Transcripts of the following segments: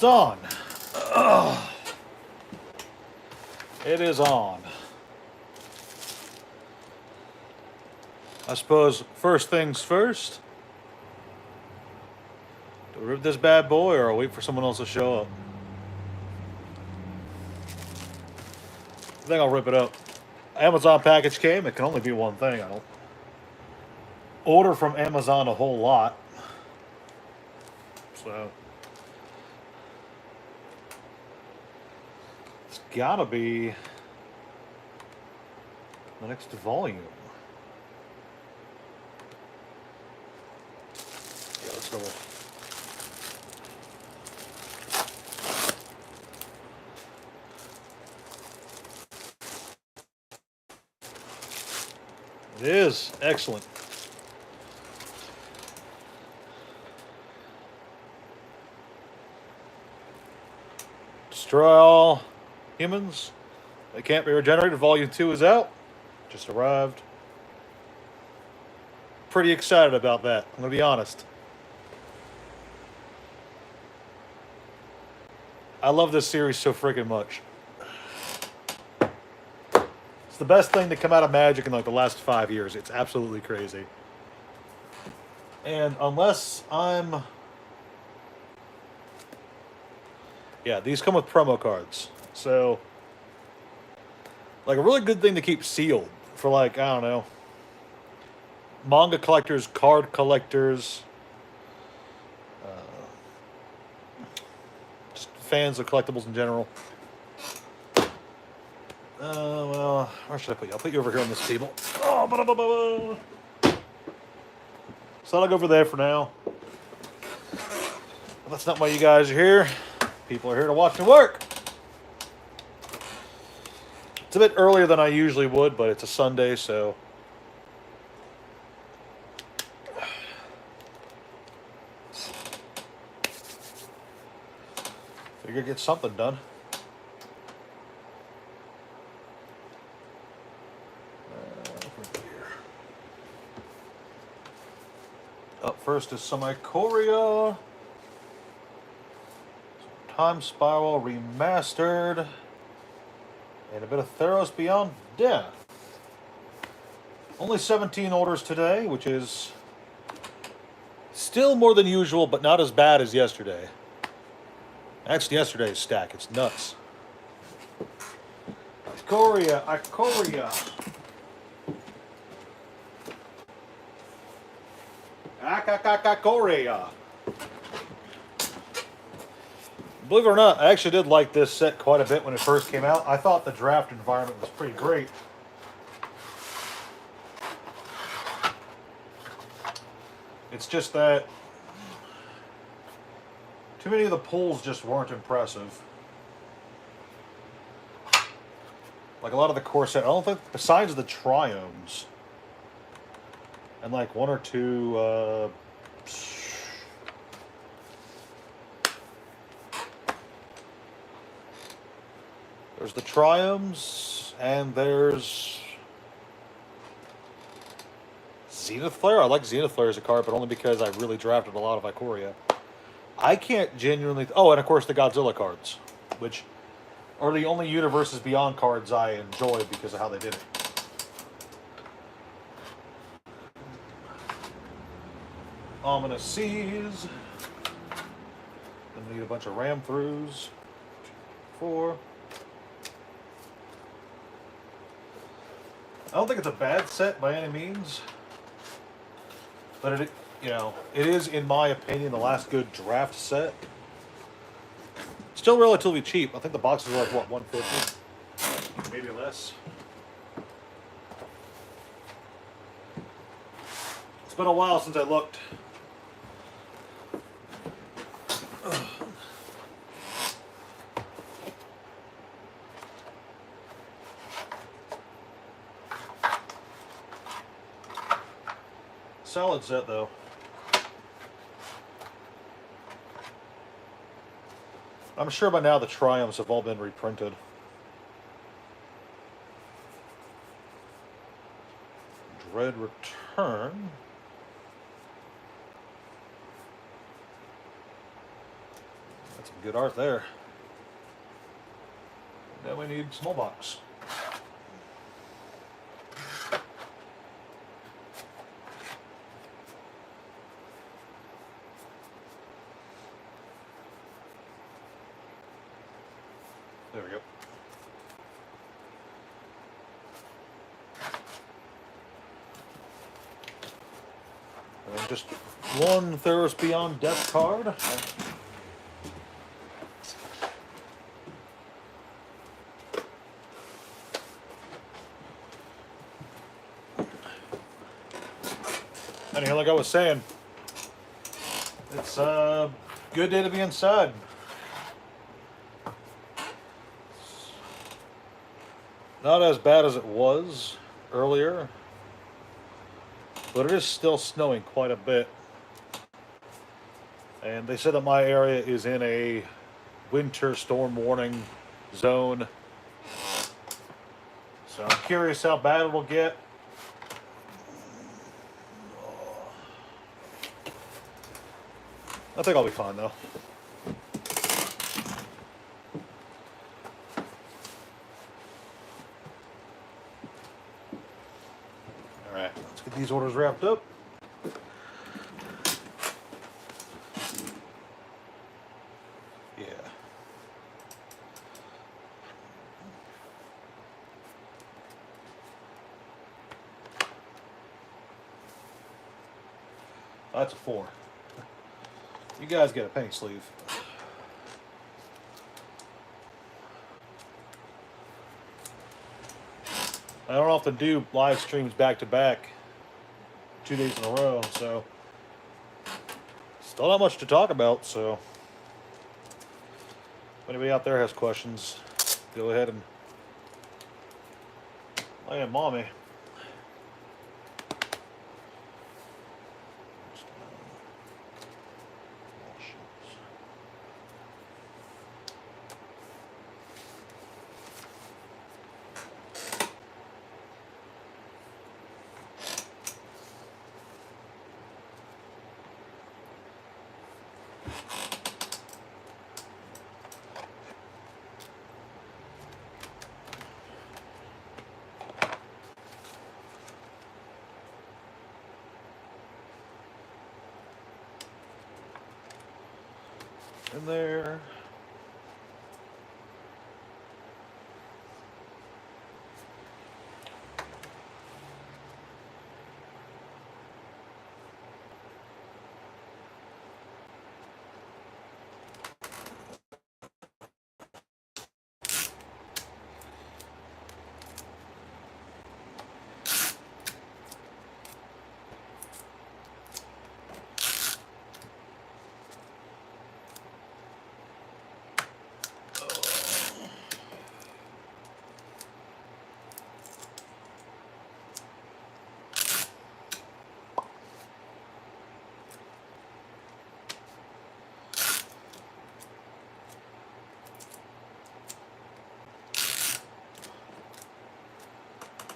It's on. Ugh. It is on. I suppose first things first. Do we rip this bad boy or wait for someone else to show up? I think I'll rip it up. Amazon package came. It can only be one thing. I don't order from Amazon a whole lot. So it's gotta be the next volume. Yeah, let's go. It is excellent. Destroy all humans. They can't be regenerated. Volume 2 is out. Just arrived. Pretty excited about that. I'm gonna be honest. I love this series so freaking much. It's the best thing to come out of Magic in like the last 5 years. It's absolutely crazy. And unless I'm... Yeah, these come with promo cards. So, like a really good thing to keep sealed for like, I don't know, manga collectors, card collectors, just fans of collectibles in general. Well, where should I put you? I'll put you over here on this table. Oh, so I'll go over there for now. But that's not why you guys are here. People are here to watch me work. It's a bit earlier than I usually would, but it's a Sunday, so... Figure get something done. Up first is some Ikoria. Time Spiral Remastered. And a bit of Theros Beyond Death. Only 17 orders today, which is still more than usual, but not as bad as yesterday. Actually, yesterday's stack. It's nuts. Ikoria, Ikoria. Ikoria. Believe it or not, I actually did like this set quite a bit when it first came out. I thought the draft environment was pretty great. It's just that too many of the pulls just weren't impressive. Like a lot of the core set, I don't think, besides the triomes, and like one or two, there's the triomes, and there's Zenith Flare. I like Zenith Flare as a card, but only because I really drafted a lot of Ikoria. I can't genuinely... Oh, and of course the Godzilla cards, which are the only Universes Beyond cards I enjoy because of how they did it. Ominous Seas. Then need a bunch of ram throughs. 4. I don't think it's a bad set by any means, but it, you know, it is, in my opinion, the last good draft set. Still relatively cheap. I think the boxes are like, what, $150? Maybe less. It's been a while since I looked. Solid set, though. I'm sure by now the Triumphs have all been reprinted. Dread Return. That's Good art there. Now we need small box. There we go. And just one Theros Beyond Death card. Anyhow, like I was saying, it's a good day to be inside. Not as bad as it was earlier, but it is still snowing quite a bit. And they said that my area is in a winter storm warning zone. So I'm curious how bad it will get. I think I'll be fine though. Alright, let's get these orders wrapped up. Yeah. That's a 4. You guys get a penny sleeve. I don't often do live streams back to back 2 days in a row, so still not much to talk about. So if anybody out there has questions, go ahead and lay at mommy. In there.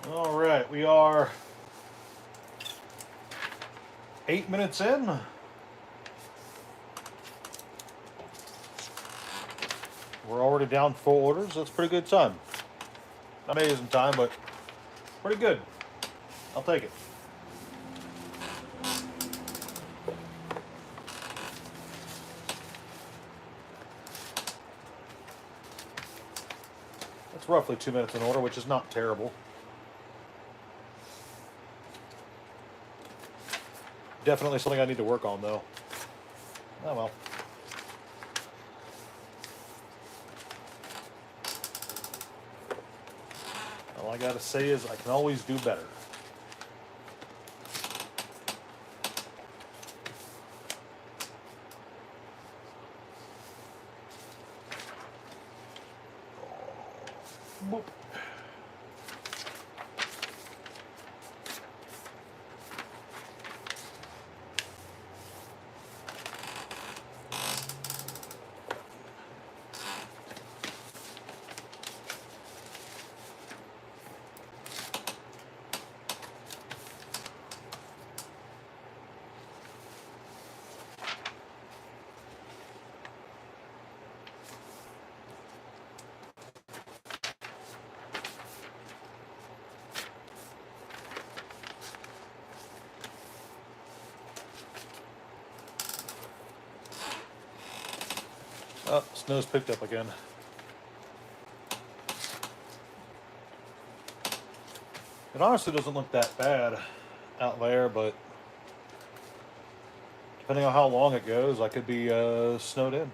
All right, we are 8 minutes in. We're already down 4 orders. That's a pretty good time. Not amazing time, but pretty good. I'll take it. That's roughly 2 minutes in order, which is not terrible. Definitely something I need to work on, though. Oh well. All I gotta say is I can always do better. Boop. Oh, snow's picked up again. It honestly doesn't look that bad out there, but depending on how long it goes, I could be snowed in.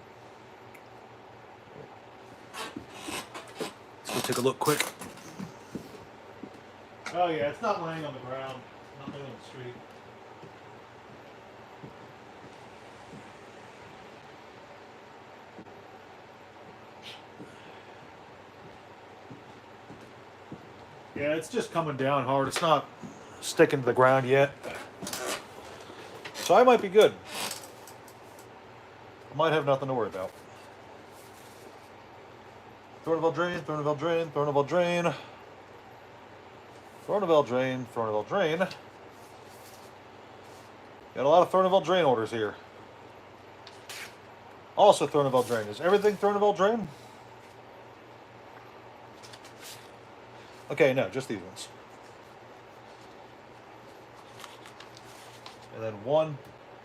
Let's go take a look quick. Oh yeah, it's not laying on the ground, not laying on the street. Yeah, it's just coming down hard. It's not sticking to the ground yet. So I might be good. I might have nothing to worry about. Throne of Eldraine, Throne of Eldraine, Throne of Eldraine. Throne of Eldraine, Throne of Eldraine. Got a lot of Throne of Eldraine orders here. Also Throne of Eldraine. Is everything Throne of Eldraine? Okay, no, just these ones. And then one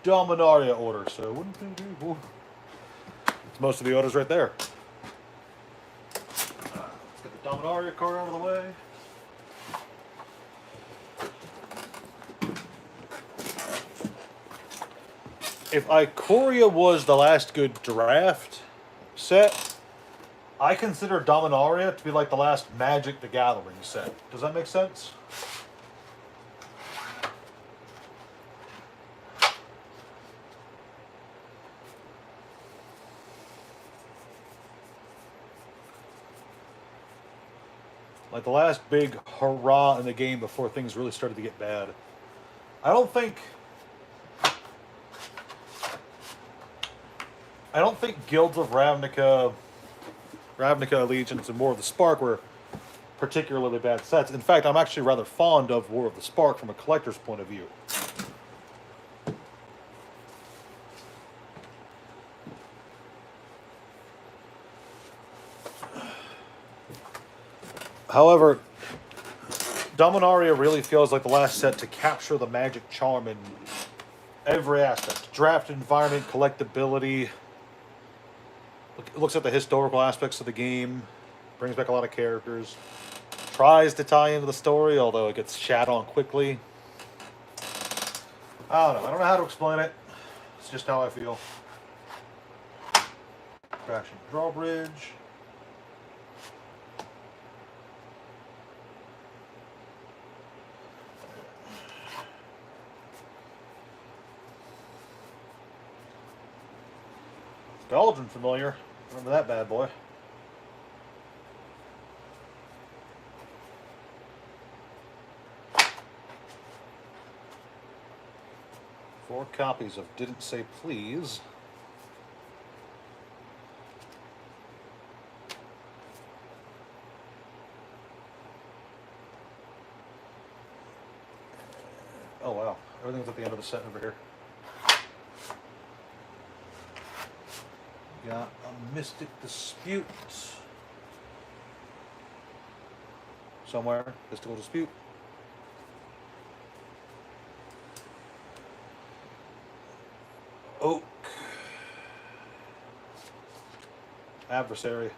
Dominaria order. So one, two, three, four. It's most of the orders right there. Let's get the Dominaria card out of the way. If Ikoria was the last good draft set, I consider Dominaria to be like the last Magic the Gathering set. Does that make sense? Like the last big hurrah in the game before things really started to get bad. I don't think Guilds of Ravnica, Allegiance, and War of the Spark were particularly bad sets. In fact, I'm actually rather fond of War of the Spark from a collector's point of view. However, Dominaria really feels like the last set to capture the Magic charm in every aspect. Draft environment, collectability. It looks at the historical aspects of the game. Brings back a lot of characters. Tries to tie into the story, although it gets shat on quickly. I don't know how to explain it. It's just how I feel. Crashing Drawbridge. Eldraine familiar. Remember that bad boy. Four copies of Didn't Say Please. Oh wow, everything's at the end of the set over here. Got a Mystic Dispute. Somewhere. Mystical Dispute. Oak. Adversary.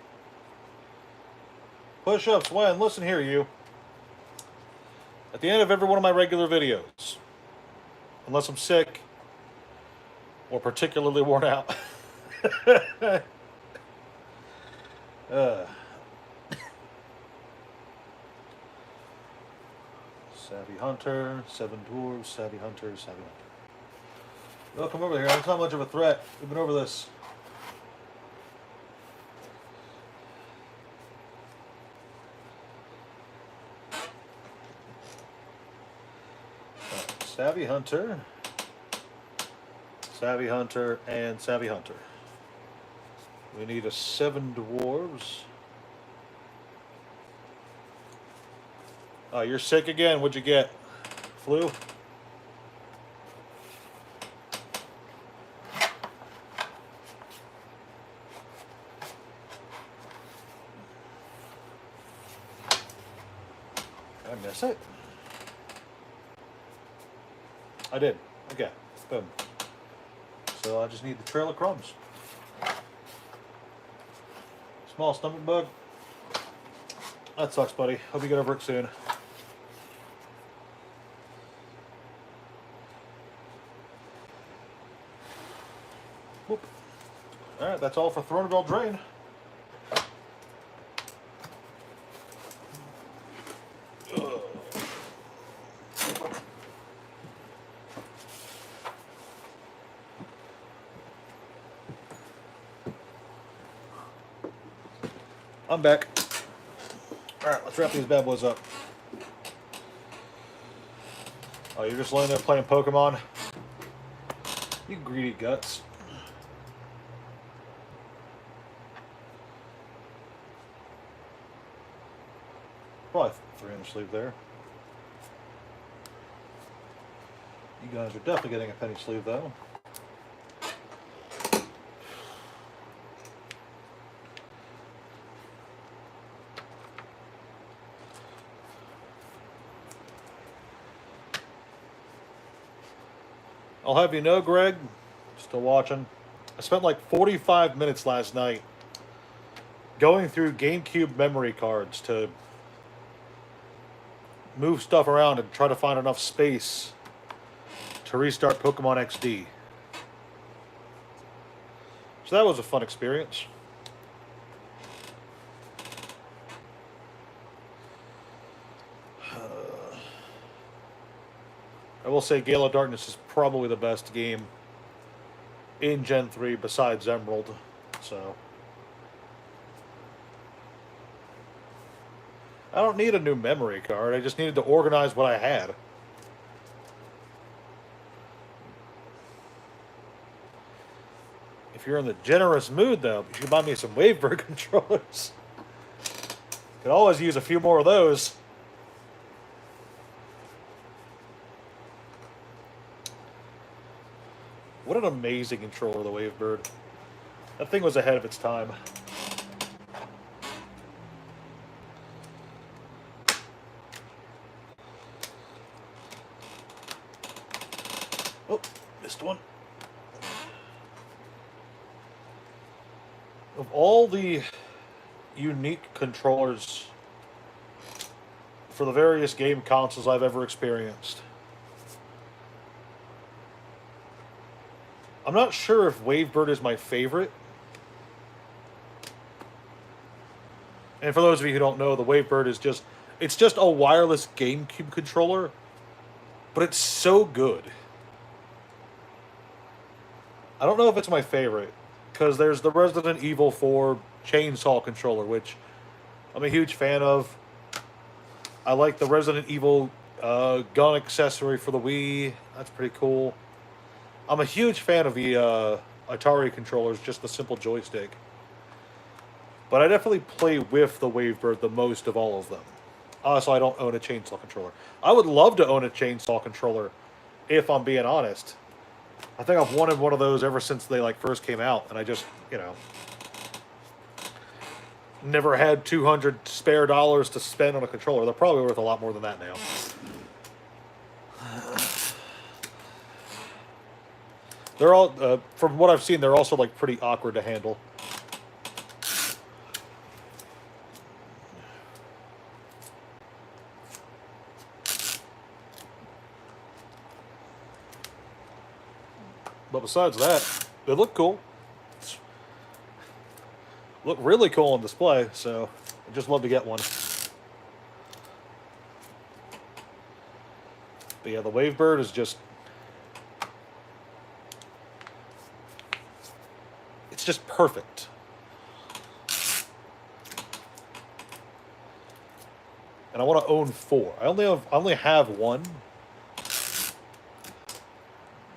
Push-ups when? Listen here, you. At the end of every one of my regular videos, unless I'm sick or particularly worn out, Savvy Hunter, 7 Dwarves, Savvy Hunter, Savvy Hunter. Well, come over here. It's not much of a threat. We've been over this. Savvy Hunter, Savvy Hunter, and Savvy Hunter. We need a 7 Dwarves. Oh, you're sick again. What'd you get? Flu? Did I miss it? I did. Okay. Boom. So I just need the Trail of Crumbs. Small stomach bug. That sucks, buddy. Hope you get over it soon. Whoop. Alright, that's all for Throne of Eldraine. I'm back. Alright, let's wrap these bad boys up. Oh, you're just laying there playing Pokemon? You greedy guts. Probably 3 in the sleeve there. You guys are definitely getting a penny sleeve though. I'll have you know, Greg, still watching, I spent like 45 minutes last night going through GameCube memory cards to move stuff around and try to find enough space to restart Pokemon XD. So that was a fun experience. I will say Gale of Darkness is probably the best game in Gen 3 besides Emerald. So I don't need a new memory card. I just needed to organize what I had. If you're in the generous mood, though, you should buy me some Wavebird controllers. Could always use a few more of those. What an amazing controller, the Wavebird. That thing was ahead of its time. Oh, missed one. Of all the unique controllers for the various game consoles I've ever experienced, I'm not sure if Wavebird is my favorite. And for those of you who don't know, the Wavebird is just a wireless GameCube controller, but it's so good. I don't know if it's my favorite, because there's the Resident Evil 4 chainsaw controller, which I'm a huge fan of. I like the Resident Evil gun accessory for the Wii. That's pretty cool. I'm a huge fan of the Atari controllers, just the simple joystick. But I definitely play with the Wavebird the most of all of them. Also, I don't own a chainsaw controller. I would love to own a chainsaw controller, if I'm being honest. I think I've wanted one of those ever since they first came out, and I just, never had $200 spare to spend on a controller. They're probably worth a lot more than that now. They're all, from what I've seen, they're also pretty awkward to handle. But besides that, they look cool. Look really cool on display, so I'd just love to get one. But yeah, the Wavebird is just... it's just perfect. And I want to own 4. I only have 1.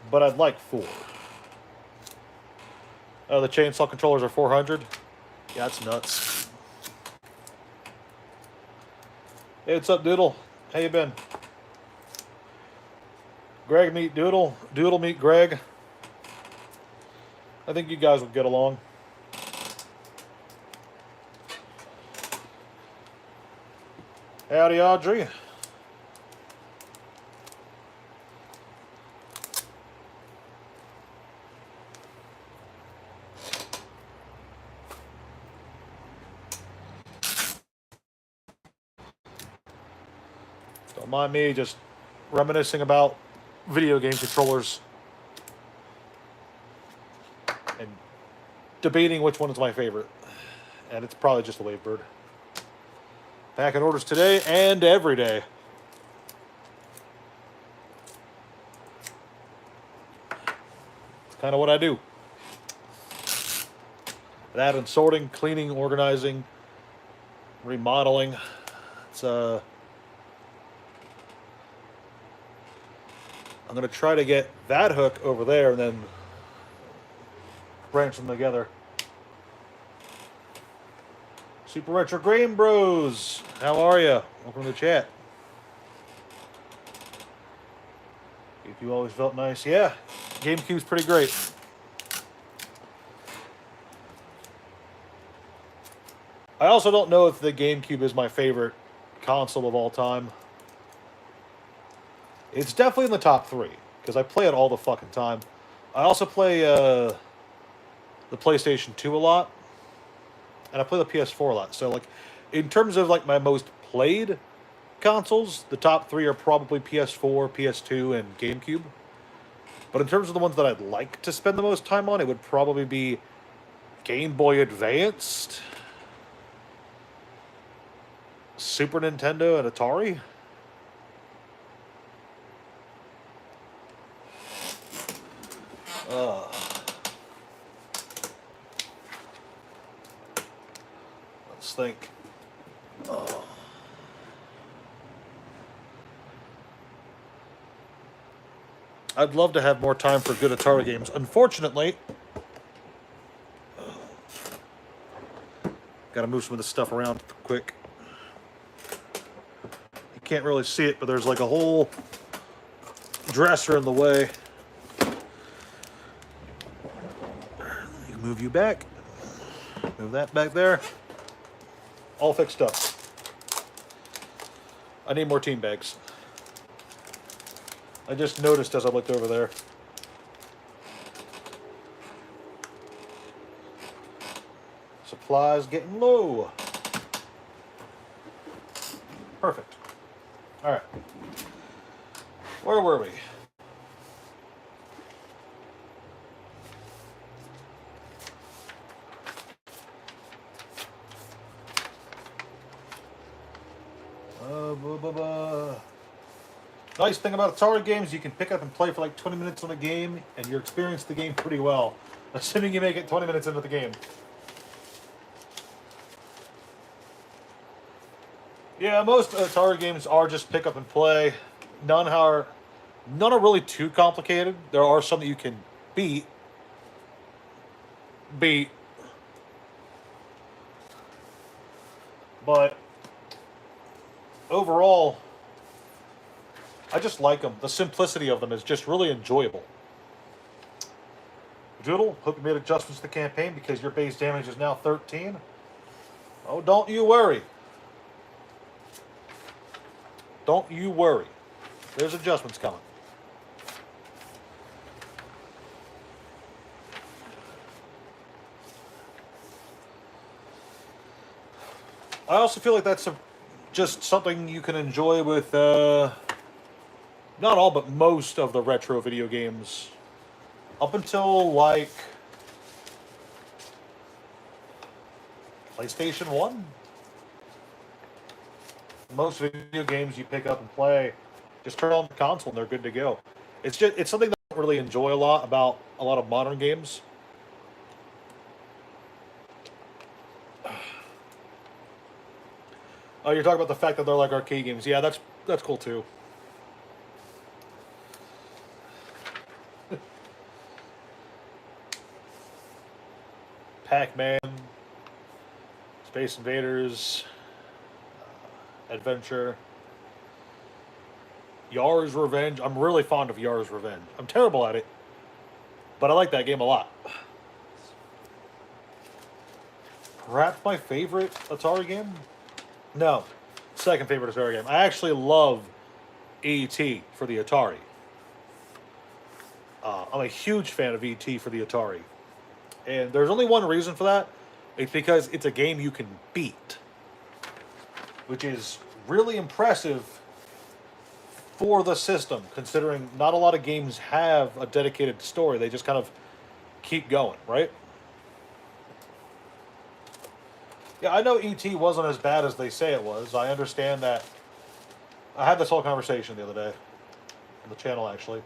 But I'd like 4. Oh, the chainsaw controllers are 400? Yeah, that's nuts. Hey, what's up, Doodle? How you been? Greg meet Doodle. Doodle meet Greg. I think you guys would get along. Howdy, Audrey. Don't mind me just reminiscing about video game controllers and debating which one is my favorite. And it's probably just the Wavebird. Back in orders today and every day. It's kind of what I do. That and sorting, cleaning, organizing, remodeling. It's I'm going to try to get that hook over there and then branch them together. Super Retro Game Bros, how are you? Welcome to the chat. If you always felt nice, yeah. GameCube's pretty great. I also don't know if the GameCube is my favorite console of all time. It's definitely in the top 3 because I play it all the fucking time. I also play the PlayStation 2 a lot. And I play the PS4 a lot. So, like, in terms of, like, my most played consoles, the top 3 are probably PS4, PS2, and GameCube. But in terms of the ones that I'd like to spend the most time on, it would probably be Game Boy Advanced, Super Nintendo, and Atari. Let's think. I'd love to have more time for good Atari games. Unfortunately, gotta move some of this stuff around quick. You can't really see it, but there's like a whole dresser in the way. You move you back. Move that back there. All fixed up. I need more team bags. I just noticed as I looked over there. Supplies getting low. Perfect. All right. Where were we? Nice thing about Atari games, you can pick up and play for like 20 minutes on a game, and you experience the game pretty well, assuming you make it 20 minutes into the game. Yeah, most Atari games are just pick up and play. None are really too complicated. There are some that you can beat. But overall, I just like them. The simplicity of them is just really enjoyable. Doodle, hope you made adjustments to the campaign because your base damage is now 13. Oh, don't you worry. Don't you worry. There's adjustments coming. I also feel like that's just something you can enjoy with not all, but most of the retro video games. Up until, like, PlayStation 1. Most video games you pick up and play, just turn on the console and they're good to go. It's something that I don't really enjoy a lot about a lot of modern games. Oh, you're talking about the fact that they're like arcade games. Yeah, that's cool too. Pac-Man, Space Invaders, Adventure, Yar's Revenge. I'm really fond of Yar's Revenge. I'm terrible at it, but I like that game a lot. Perhaps my favorite Atari game? No, second favorite Atari game. I actually love E.T. for the Atari. I'm a huge fan of E.T. for the Atari. And there's only one reason for that. It's because it's a game you can beat. Which is really impressive for the system, considering not a lot of games have a dedicated story. They just kind of keep going, right? Yeah, I know E.T. wasn't as bad as they say it was. I understand that. I had this whole conversation the other day on the channel, actually.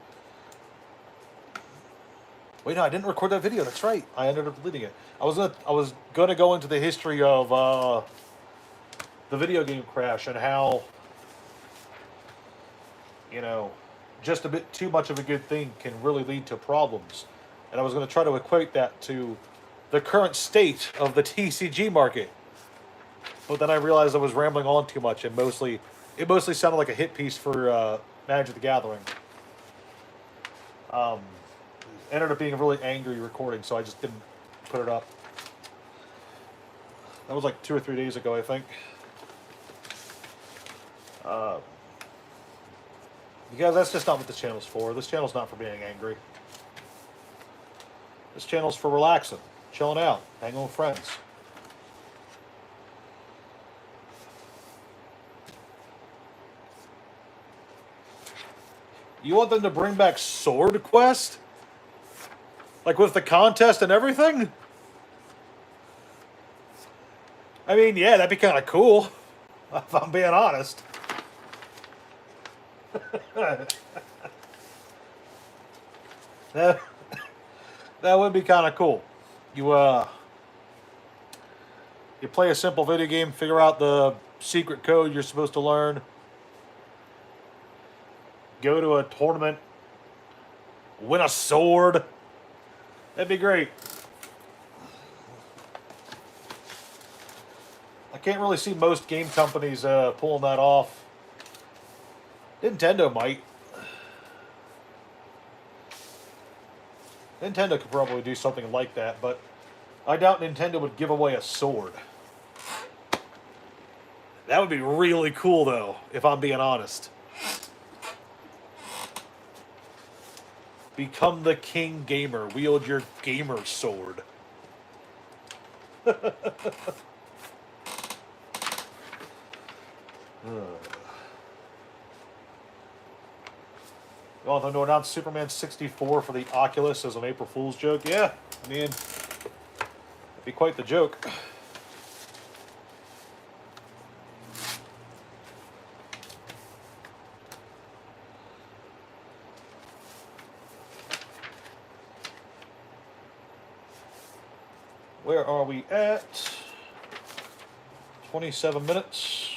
Wait, no, I didn't record that video. That's right. I ended up deleting it. I was gonna go into the history of the video game crash and how, you know, just a bit too much of a good thing can really lead to problems. And I was going to try to equate that to the current state of the TCG market. But then I realized I was rambling on too much, and it mostly sounded like a hit piece for Magic the Gathering. Ended up being a really angry recording, so I just didn't put it up. That was like 2 or 3 days ago, I think. Because that's just not what this channel's for. This channel's not for being angry. This channel's for relaxing, chilling out, hanging with friends. You want them to bring back Sword Quest? Like with the contest and everything? I mean, yeah, that'd be kind of cool, if I'm being honest. that would be kind of cool. You play a simple video game, figure out the secret code you're supposed to learn, go to a tournament, win a sword. That'd be great. I can't really see most game companies pulling that off. Nintendo might. Nintendo could probably do something like that, but I doubt Nintendo would give away a sword. That would be really cool, though, if I'm being honest. Become the king gamer. Wield your gamer sword. Oh, they're going to announce Superman 64 for the Oculus as an April Fool's joke. Yeah, I mean, it'd be quite the joke. Where are we at? 27 minutes.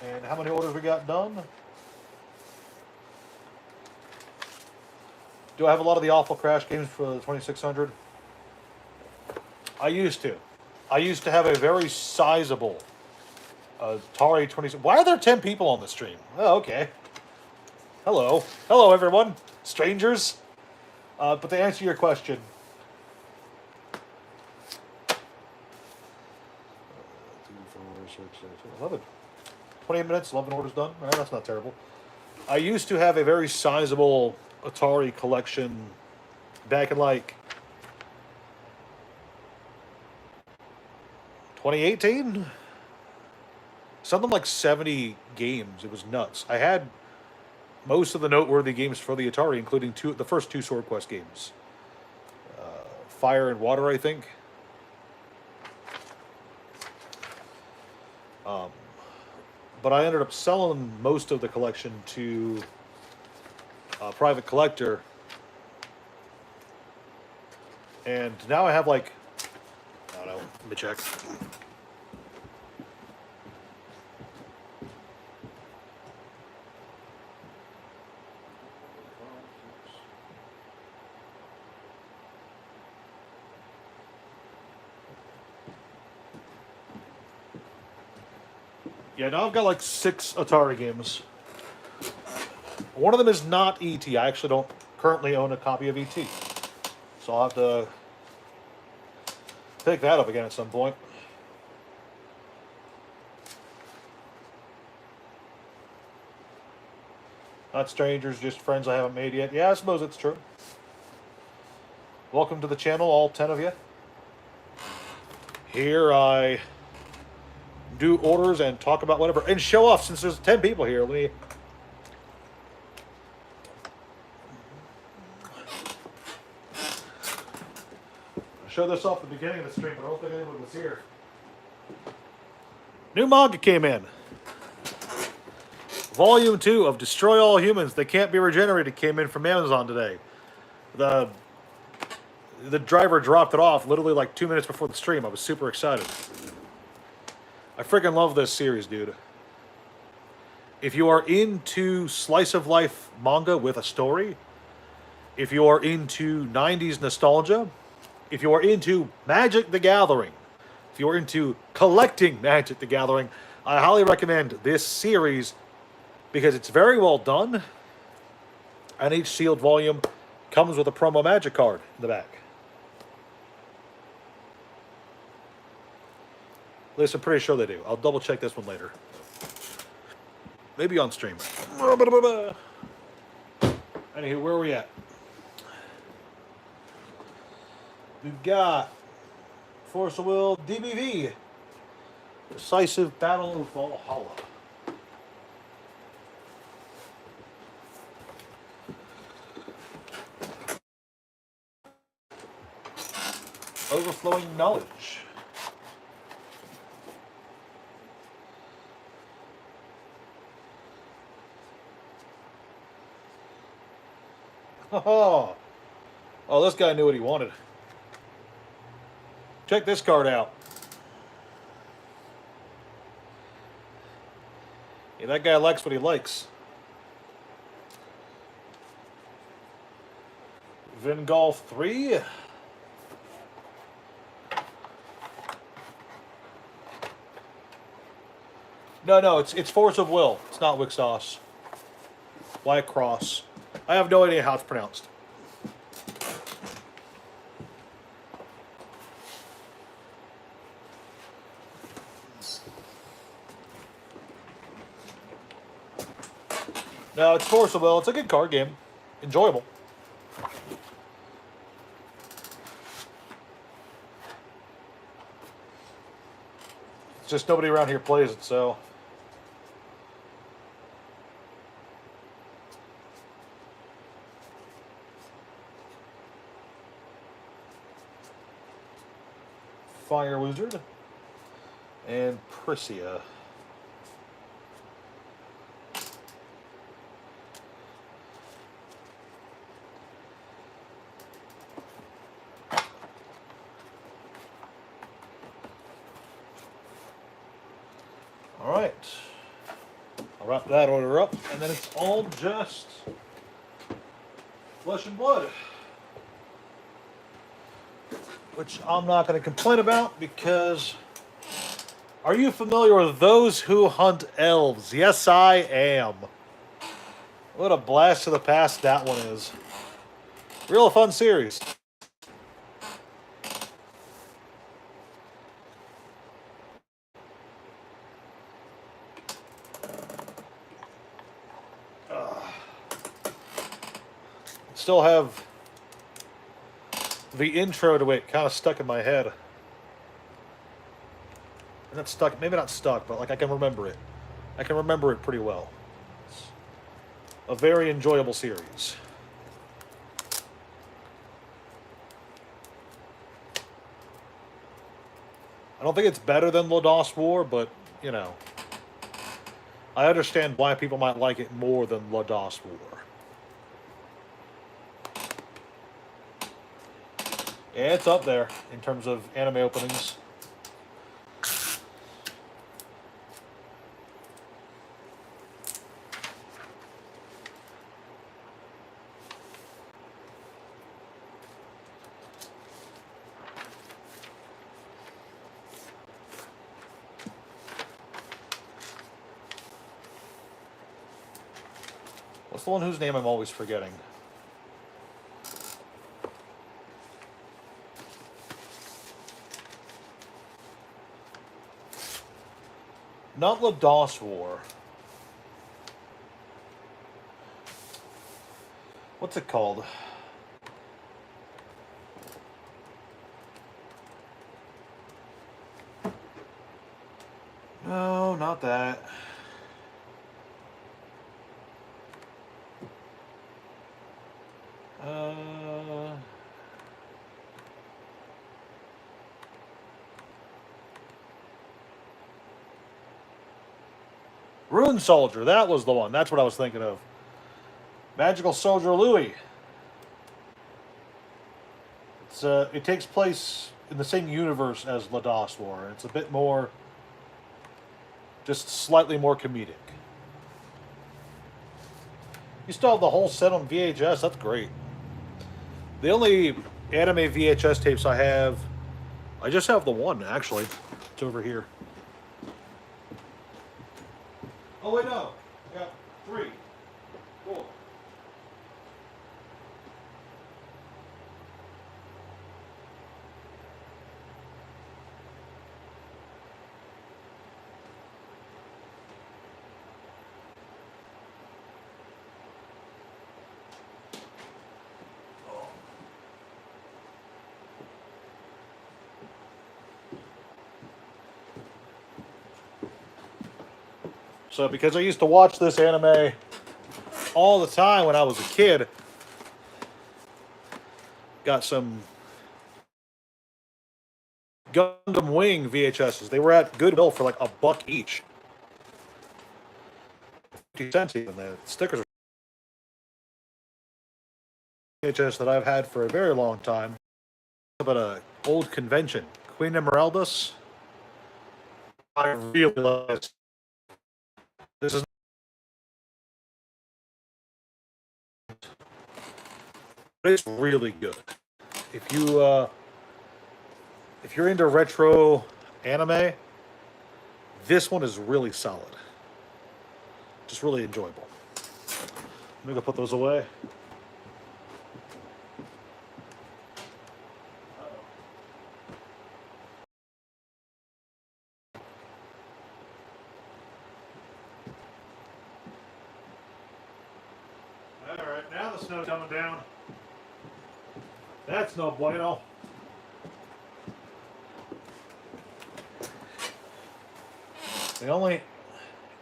And how many orders we got done? Do I have a lot of the awful crash games for the 2600? I used to. I used to have a very sizable Atari 26. Why are there 10 people on the stream? Oh, okay. Hello. Hello, everyone. Strangers. But to answer your question, 11. 28 minutes, 11 orders done. All right, that's not terrible. I used to have a very sizable Atari collection back in like 2018. Something like 70 games. It was nuts. I had most of the noteworthy games for the Atari, including the first two Sword Quest games. Fire and Water, I think. But I ended up selling most of the collection to a private collector. And now I have like, I don't know, let me check. Yeah, now I've got like 6 Atari games. One of them is not E.T. I actually don't currently own a copy of E.T. So I'll have to pick that up again at some point. Not strangers, just friends I haven't made yet. Yeah, I suppose it's true. Welcome to the channel, all 10 of you. Here I do orders and talk about whatever. And show off, since there's 10 people here. showed this off at the beginning of the stream, but I don't think anyone was here. New manga came in. Volume 2 of Destroy All Humans. They Can't Be Regenerated came in from Amazon today. The driver dropped it off literally like 2 minutes before the stream. I was super excited. I freaking love this series, dude. If you are into slice of life manga with a story, if you are into 90s nostalgia, if you are into Magic the Gathering, if you are into collecting Magic the Gathering, I highly recommend this series because it's very well done. And each sealed volume comes with a promo Magic card in the back. At least I'm pretty sure they do. I'll double check this one later. Maybe on stream. Anywho, where are we at? We've got Force of Will, DBV, Decisive Battle of Valhalla. Overflowing Knowledge. Oh, this guy knew what he wanted. Check this card out. Yeah, that guy likes what he likes. Vingolf 3. No, it's Force of Will. It's not Wixos. White Cross. I have no idea how it's pronounced. No, it's Force of Will. It's a good card game. Enjoyable. It's just nobody around here plays it, so... Fire Wizard, and Prisia. All right, I'll wrap that order up, and then it's all just Flesh and Blood. Which I'm not going to complain about because are you familiar with Those Who Hunt Elves? Yes, I am. What a blast to the past that one is. Real fun series. Still have the intro to it kind of stuck in my head. And that's stuck, maybe not stuck, but like I can remember it. I can remember it pretty well. It's a very enjoyable series. I don't think it's better than Lodoss War, but, you know, I understand why people might like it more than Lodoss War. Yeah, it's up there in terms of anime openings. What's the one whose name I'm always forgetting? Not Lodoss War. What's it called? No, not that. Rune Soldier, that was the one. That's what I was thinking of. Magical Soldier Louis. It takes place in the same universe as La DOS War. It's a bit more, just slightly more comedic. You still have the whole set on VHS. That's great. The only anime VHS tapes I have, I just have the one, actually. It's over here. Oh, wait, no. I got 3, 4. So because I used to watch this anime all the time when I was a kid, got some Gundam Wing VHSs. They were at Goodwill for like $1 each. 50 cents even. The stickers are VHS that I've had for a very long time. About an old convention. Queen Emeraldus. I really love this. This is it's really good. If you're into retro anime, this one is really solid. Just really enjoyable. Let me go put those away. Alright, now the snow's coming down. That's no bueno. The only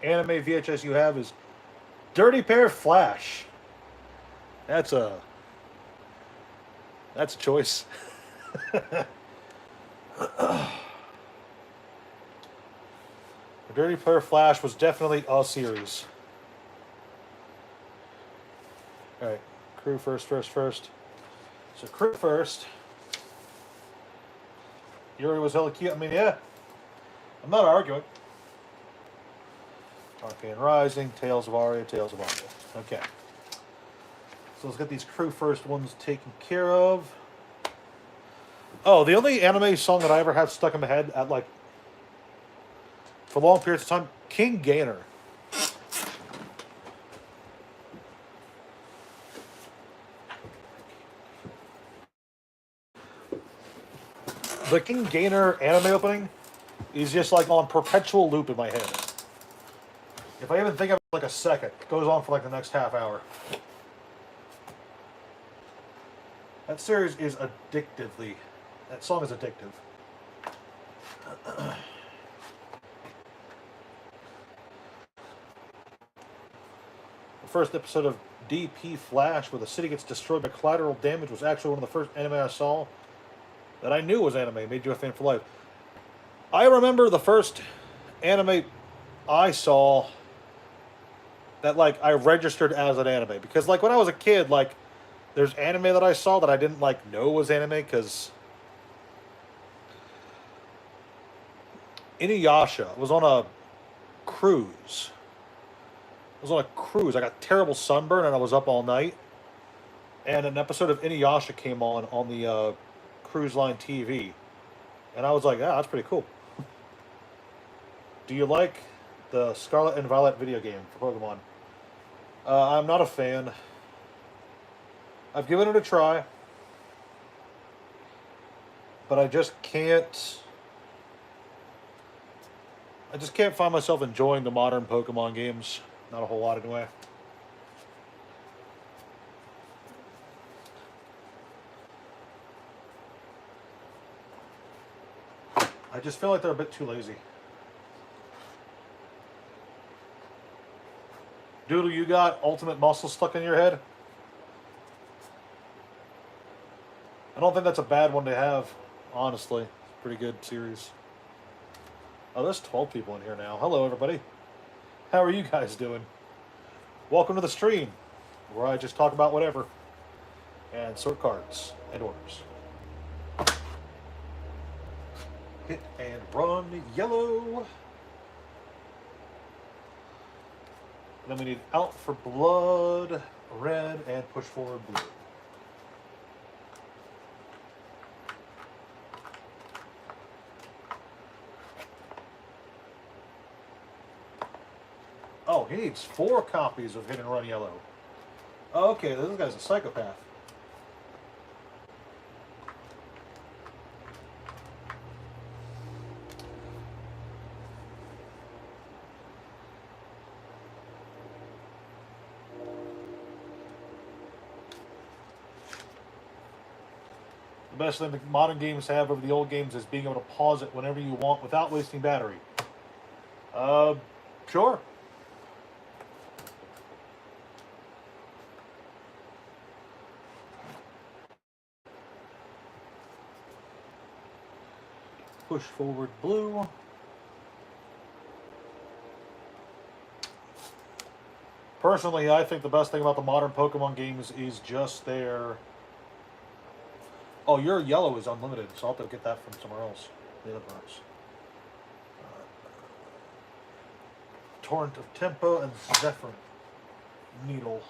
anime VHS you have is Dirty Pair Flash. That's a choice. Dirty Pair Flash was definitely a series. Alright, crew first. So crew first. Yuri was hella cute. I mean, yeah. I'm not arguing. Arcane Rising, Tales of Aria, Tales of Aria. Okay. So let's get these crew first ones taken care of. Oh, the only anime song that I ever had stuck in my head at like for long periods of time, King Gainer. The King Gainer anime opening is just like on perpetual loop in my head. If I even think of it like a second, it goes on for like the next half hour. That series is addictively. That song is addictive. The first episode of DP Flash, where the city gets destroyed by collateral damage, was actually one of the first anime I saw that I knew was anime. Made you a fan for life. I remember the first anime I saw that like I registered as an anime, because like when I was a kid, like there's anime that I saw that I didn't like know was anime, because Inuyasha was on a cruise. I was on a cruise. I got terrible sunburn and I was up all night. And an episode of Inuyasha came on the cruise line TV. And I was like, ah, that's pretty cool. Do you like the Scarlet and Violet video game for Pokemon? I'm not a fan. I've given it a try. But I just can't find myself enjoying the modern Pokemon games. Not a whole lot anyway. I just feel like they're a bit too lazy. Doodle, you got Ultimate Muscle stuck in your head? I don't think that's a bad one to have, honestly. It's a pretty good series. Oh, there's 12 people in here now. Hello, everybody. How are you guys doing? Welcome to the stream, where I just talk about whatever and sort cards and orders. Hit and run yellow. Then we need out for blood, red, and push forward blue. Oh, he needs 4 copies of Hit and Run Yellow. Okay, this guy's a psychopath. The best thing the modern games have over the old games is being able to pause it whenever you want without wasting battery. Sure. Push forward blue. Personally, I think the best thing about the modern Pokemon games is just their... Oh, your yellow is unlimited, so I'll have to get that from somewhere else. The other parts. Torrent of Tempo and Zephyr Needle.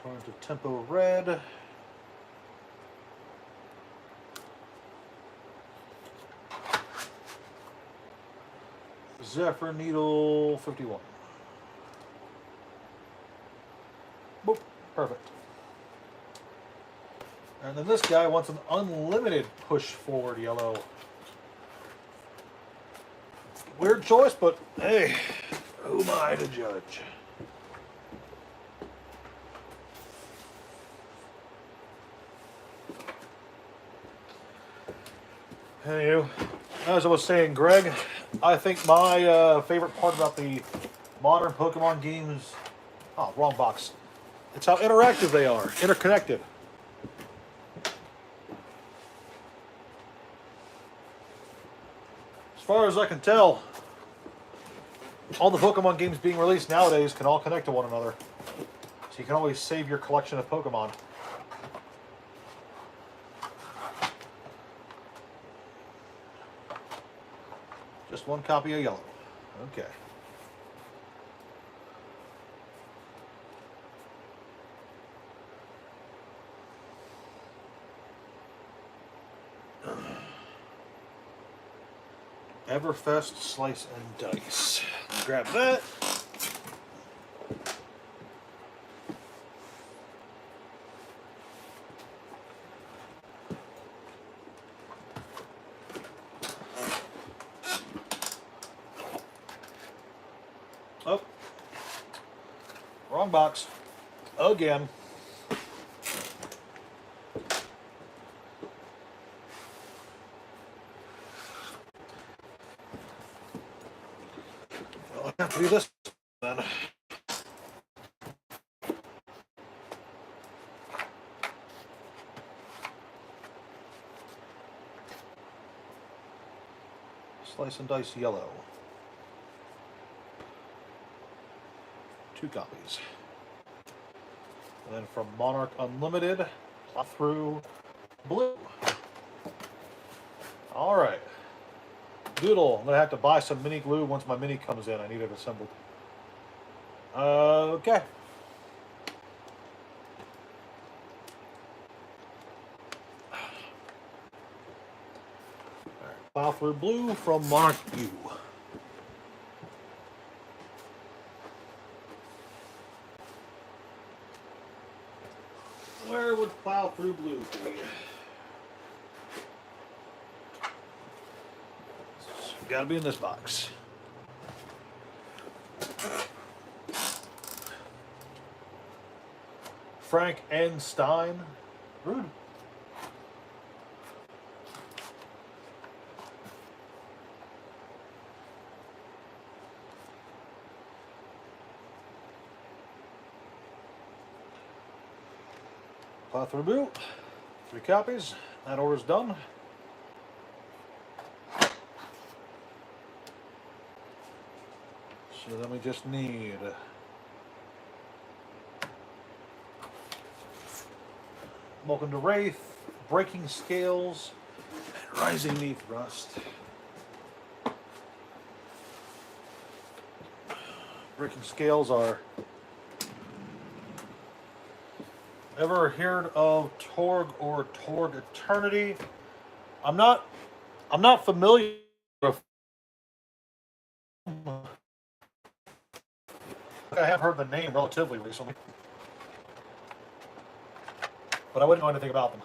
Torrent of Tempo red. Zephyr Needle 51. Boop. Perfect. And then this guy wants an unlimited push forward yellow. Weird choice, but hey, who am I to judge? Hey, as I was saying, Greg, I think my favorite part about the modern Pokemon games... Oh, wrong box. It's how interactive they are, interconnected. As far as I can tell, all the Pokemon games being released nowadays can all connect to one another. So you can always save your collection of Pokemon. Just 1 copy of yellow. Okay. Everfest Slice and Dice. Grab that. Oh. Wrong box. Again. Well, I have to do this then. Slice and Dice yellow. 2 copies. And then from Monarch Unlimited, plot through blue. Alright. Doodle, I'm going to have to buy some mini glue once my mini comes in. I need it assembled. Okay. Alright, plow through blue from Monarch U. Where would plow through blue be? Gotta be in this box. Frank N. Stein. Rude. Plow through blue. 3 copies. That order's done. So then we just need Welcome to Wraith, Breaking Scales, and Rising Knee Thrust. Breaking Scales are... Ever heard of Torg or Torg Eternity? I'm not familiar with... I have heard the name relatively recently, but I wouldn't know anything about them.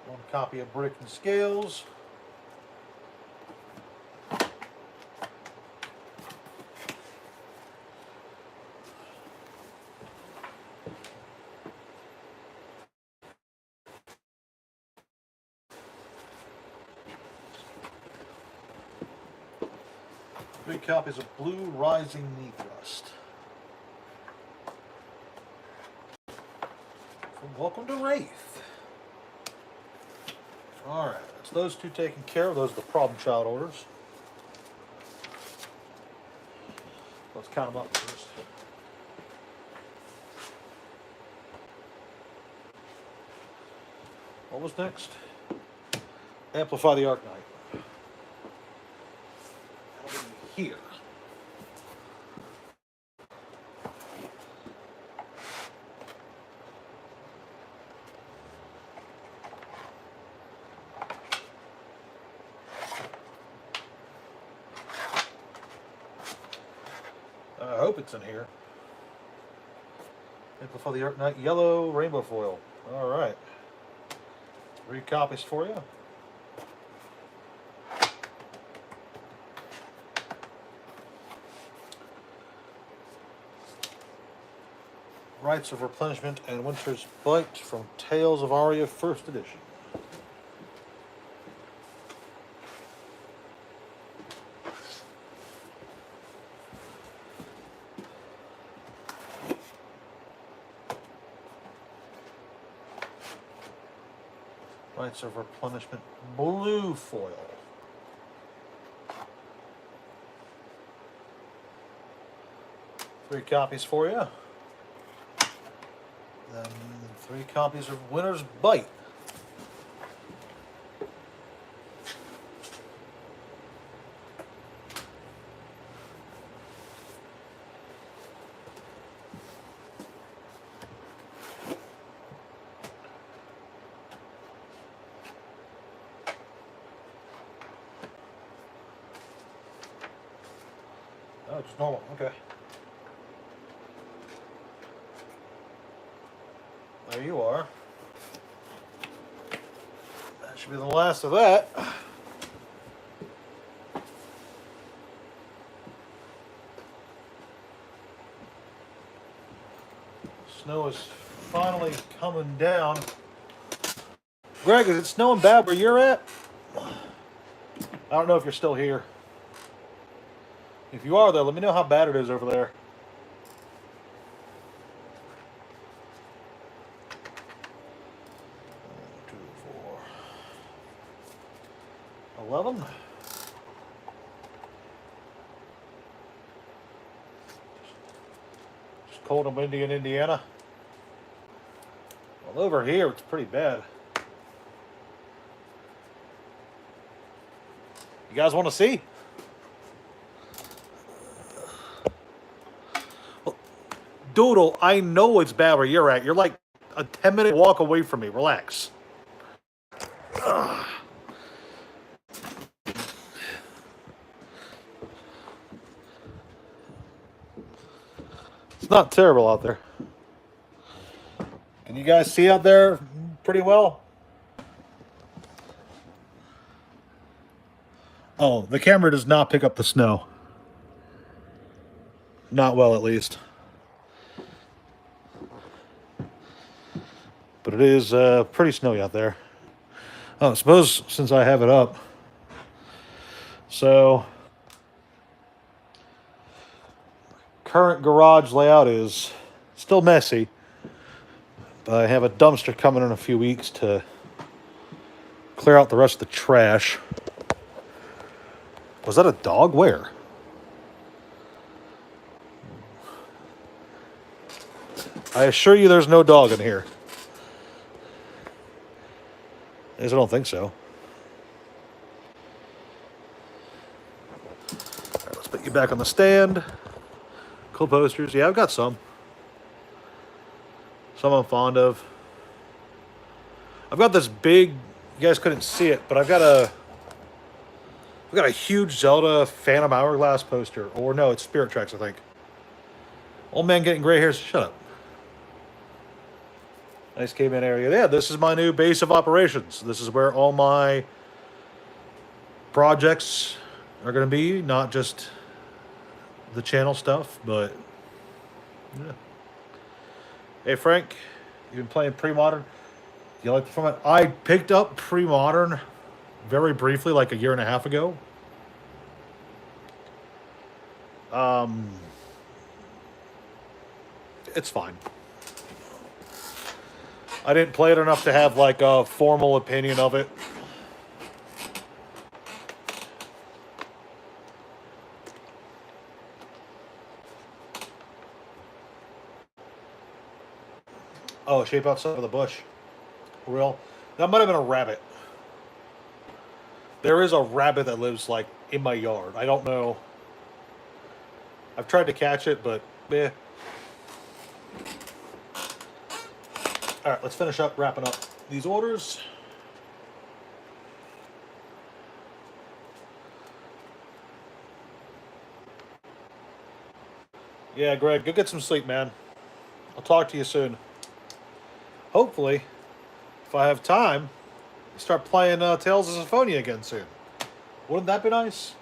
One copy of Breaking Scales. Three copies of Blue Rising Knee Thrust. From Welcome to Wraith. Alright, that's those two taken care of. Those are the problem child orders. Let's count them up first. What was next? Amplify the Arcanite. Here. I hope it's in here. Amplify the Arcanite yellow rainbow foil. All right. 3 copies for you. Rites of Replenishment and Winter's Bite from Tales of Aria First Edition. Rites of Replenishment blue foil. Three copies for you. Then 3 copies of Winter's Bite. Oh, just normal. Okay. There you are. That should be the last of that. Snow is finally coming down. Greg, is it snowing bad where you're at? I don't know if you're still here. If you are, though, let me know how bad it is over there. Just cold and windy in Indiana. Well, over here it's pretty bad. You guys want to see? Well, Doodle, I know it's bad where you're at. You're like a 10-minute walk away from me. Relax. Ugh. It's not terrible out there. Can you guys see out there pretty well? Oh, the camera does not pick up the snow. Not well, at least. But it is pretty snowy out there. Oh, I suppose since I have it up. So, current garage layout is still messy. But I have a dumpster coming in a few weeks to clear out the rest of the trash. Was that a dog? Where? I assure you there's no dog in here. At least I don't think so. Alright, let's put you back on the stand. Cool posters. Yeah, I've got some. Some I'm fond of. I've got this big, you guys couldn't see it, but I've got a huge Zelda Phantom Hourglass poster. Or no, it's Spirit Tracks, I think. Old man getting gray hairs. Shut up. Nice caveman area. Yeah, this is my new base of operations. This is where all my projects are going to be, not just the channel stuff, but yeah. Hey Frank, you've been playing pre-modern. You like the format? I picked up pre-modern very briefly, like a year and a half ago. It's fine. I didn't play it enough to have like a formal opinion of it. Oh, shape outside of the bush. Real. That might have been a rabbit. There is a rabbit that lives like in my yard. I don't know. I've tried to catch it, but eh. All right, let's finish up wrapping up these orders. Yeah, Greg, go get some sleep, man. I'll talk to you soon. Hopefully, if I have time, start playing Tales of Symphonia again soon. Wouldn't that be nice?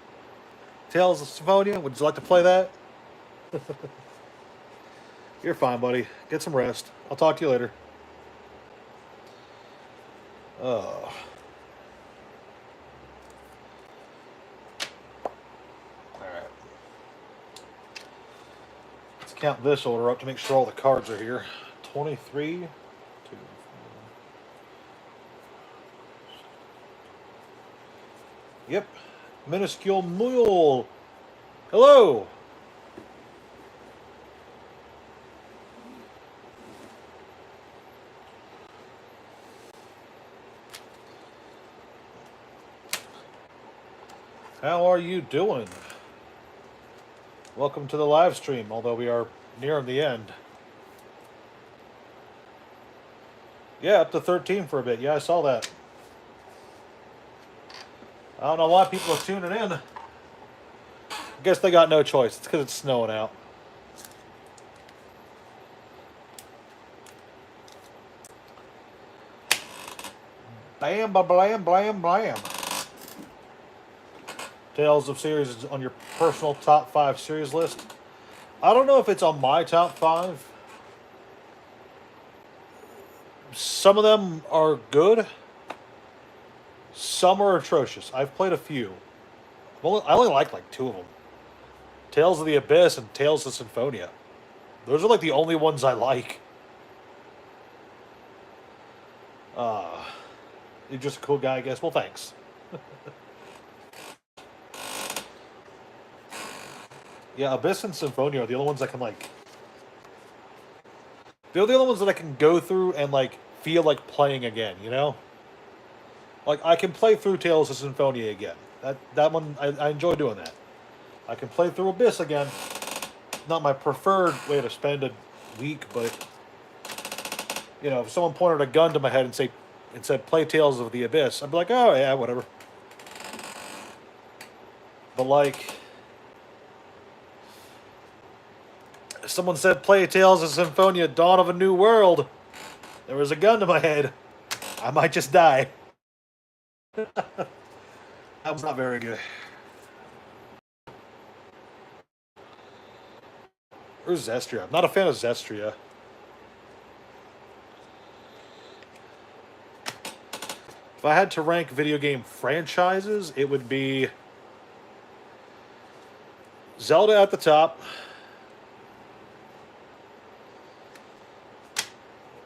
Tales of Symphonia, would you like to play that? You're fine, buddy. Get some rest. I'll talk to you later. Oh. Alright. Let's count this order up to make sure all the cards are here. 23, 2, 4. Yep. Minuscule Mule. Hello. How are you doing? Welcome to the live stream, although we are nearing the end. Yeah, up to 13 for a bit. Yeah, I saw that. I don't know why people are tuning in. I guess they got no choice. It's because it's snowing out. Bam, ba, blam, blam, blam. Tales of Series is on your personal top 5 series list. I don't know if it's on my top 5. Some of them are good. Some are atrocious. I've played a few. I only like 2 of them. Tales of the Abyss and Tales of Symphonia. Those are like the only ones I like. You're just a cool guy, I guess. Well, thanks. Yeah, Abyss and Symphonia are the only ones I can like. They're the only ones that I can go through and like feel like playing again, you know? Like I can play through Tales of Symphonia again. That one I enjoy doing that. I can play through Abyss again. Not my preferred way to spend a week, but you know, if someone pointed a gun to my head and said play Tales of the Abyss, I'd be like, oh yeah, whatever. But like if someone said play Tales of Symphonia Dawn of a New World, there was a gun to my head, I might just die. That was not very good. Where's Zestria? I'm not a fan of Zestria. I had to rank video game franchises, it would be Zelda at the top.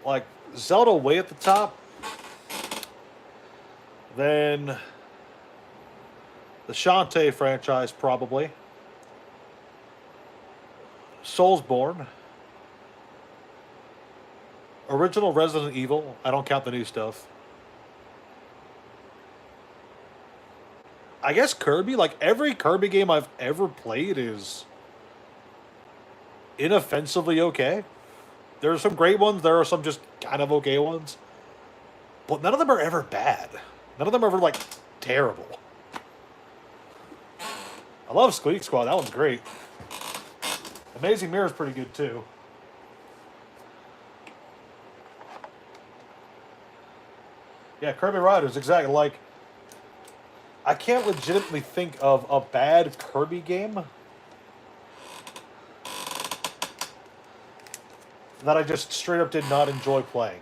Like, Zelda way at the top. Then the Shantae franchise, probably. Soulsborne. Original Resident Evil. I don't count the new stuff. I guess Kirby. Like, every Kirby game I've ever played is inoffensively okay. There are some great ones. There are some just kind of okay ones. But none of them are ever bad. None of them are ever, like, terrible. I love Squeak Squad. That one's great. Amazing Mirror's pretty good, too. Yeah, Kirby Riders, exactly. Like, I can't legitimately think of a bad Kirby game that I just straight up did not enjoy playing.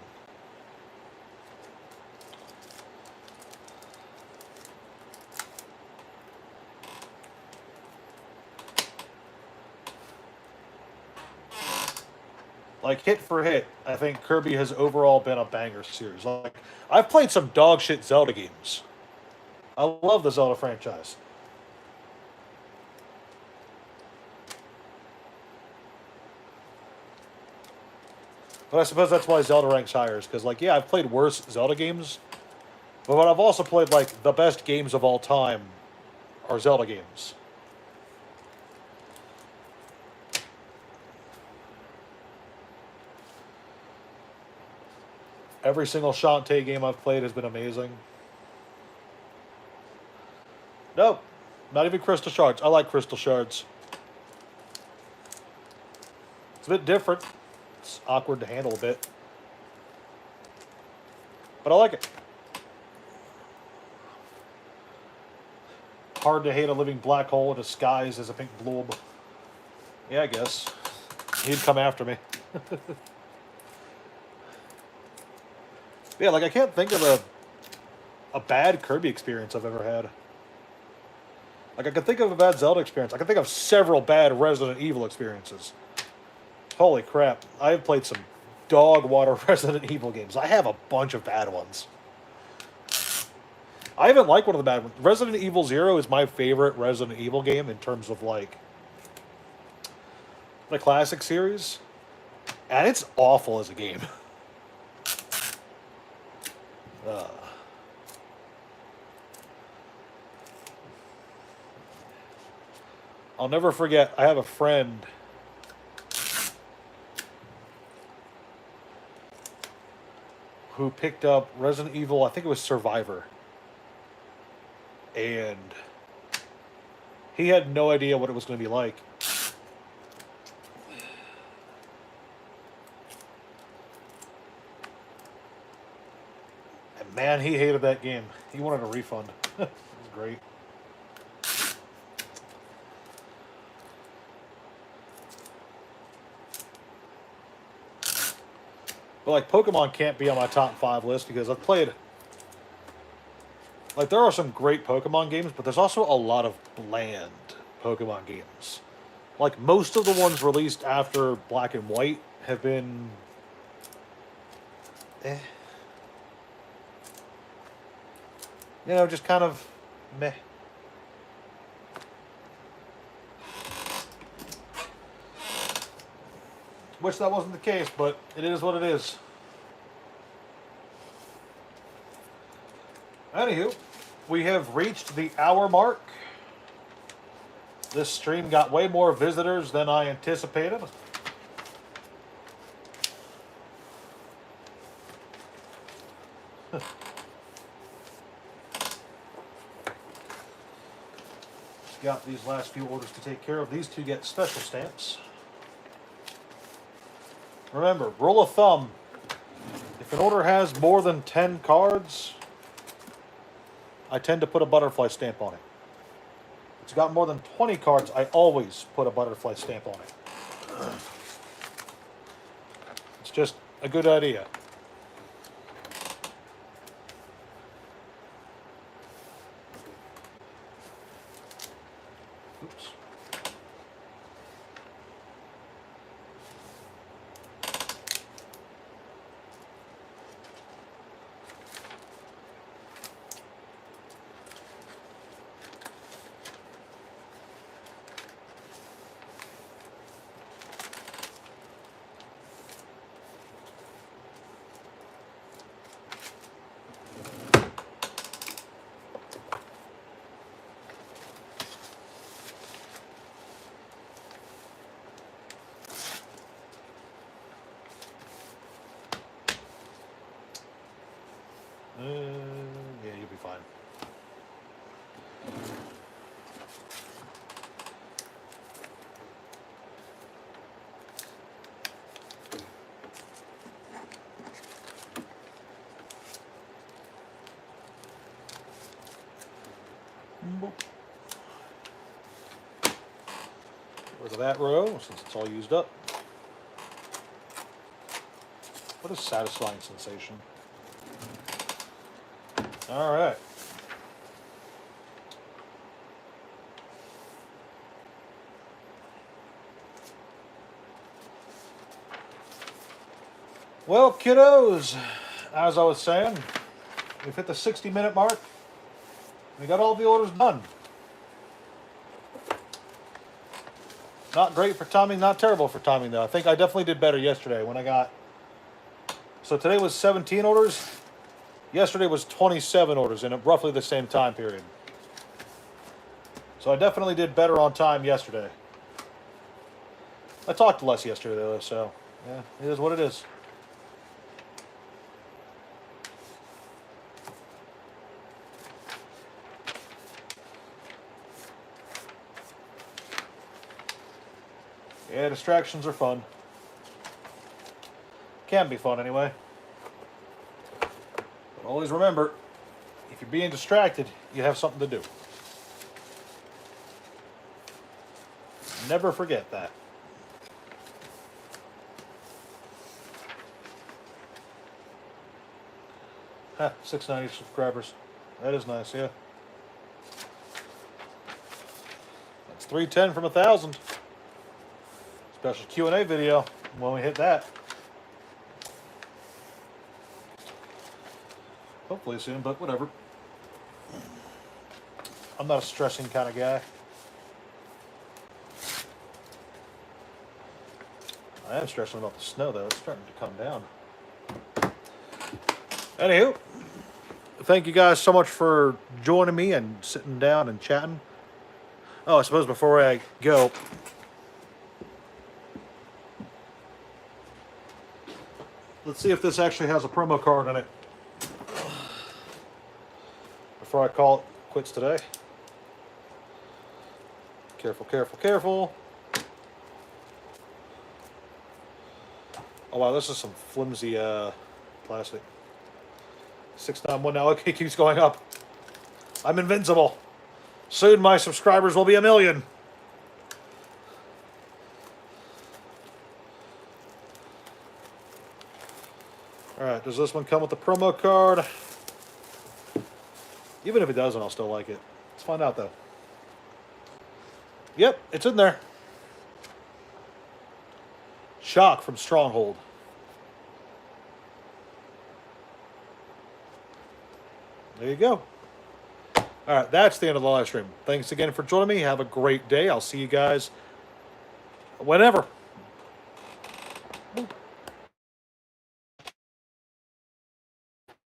Like, hit for hit, I think Kirby has overall been a banger series. Like, I've played some dog shit Zelda games. I love the Zelda franchise. But I suppose that's why Zelda ranks higher, is because, like, yeah, I've played worse Zelda games, but I've also played, like, the best games of all time are Zelda games. Every single Shantae game I've played has been amazing. Nope. Not even Crystal Shards. I like Crystal Shards. It's a bit different. It's awkward to handle a bit. But I like it. Hard to hate a living black hole disguised as a pink blob. Yeah, I guess. He'd come after me. Yeah, like, I can't think of a bad Kirby experience I've ever had. Like, I can think of a bad Zelda experience. I can think of several bad Resident Evil experiences. Holy crap. I have played some dog water Resident Evil games. I have a bunch of bad ones. I even like one of the bad ones. Resident Evil 0 is my favorite Resident Evil game in terms of, like, the classic series. And it's awful as a game. I'll never forget, I have a friend who picked up Resident Evil, I think it was Survivor. And he had no idea what it was going to be like. And man, he hated that game. He wanted a refund. It was great. But, like, Pokemon can't be on my top 5 list because I've played... Like, there are some great Pokemon games, but there's also a lot of bland Pokemon games. Like, most of the ones released after Black and White have been... You know, just kind of meh. Wish that wasn't the case, but it is what it is. Anywho, we have reached the hour mark. This stream got way more visitors than I anticipated. Got these last few orders to take care of. These two get special stamps. Remember, rule of thumb, if an order has more than 10 cards, I tend to put a butterfly stamp on it. If it's got more than 20 cards, I always put a butterfly stamp on it. It's just a good idea. that row since it's all used up. What a satisfying sensation. All right. Well, kiddos, as I was saying, we've hit the 60-minute mark. We got all the orders done. Not great for timing, not terrible for timing, though. I think I definitely did better yesterday when I got... So today was 17 orders. Yesterday was 27 orders in roughly the same time period. So I definitely did better on time yesterday. I talked less yesterday, though, so yeah, it is what it is. Yeah, distractions are fun. Can be fun anyway. But always remember, if you're being distracted, you have something to do. Never forget that. Ha, 690 subscribers. That is nice, yeah. That's 310 from 1,000. Special Q&A video when we hit that. Hopefully soon, but whatever. I'm not a stressing kind of guy. I am stressing about the snow, though. It's starting to come down. Anywho, thank you guys so much for joining me and sitting down and chatting. Oh, I suppose before I go, let's see if this actually has a promo card in it before I call it quits today. Careful, careful, careful. Oh wow, this is some flimsy plastic. 691 now. Okay, keeps going up. I'm invincible. Soon my subscribers will be 1 million. Alright, does this one come with the promo card? Even if it doesn't, I'll still like it. Let's find out though. Yep, it's in there. Shock from Stronghold. There you go. Alright, that's the end of the live stream. Thanks again for joining me. Have a great day. I'll see you guys whenever.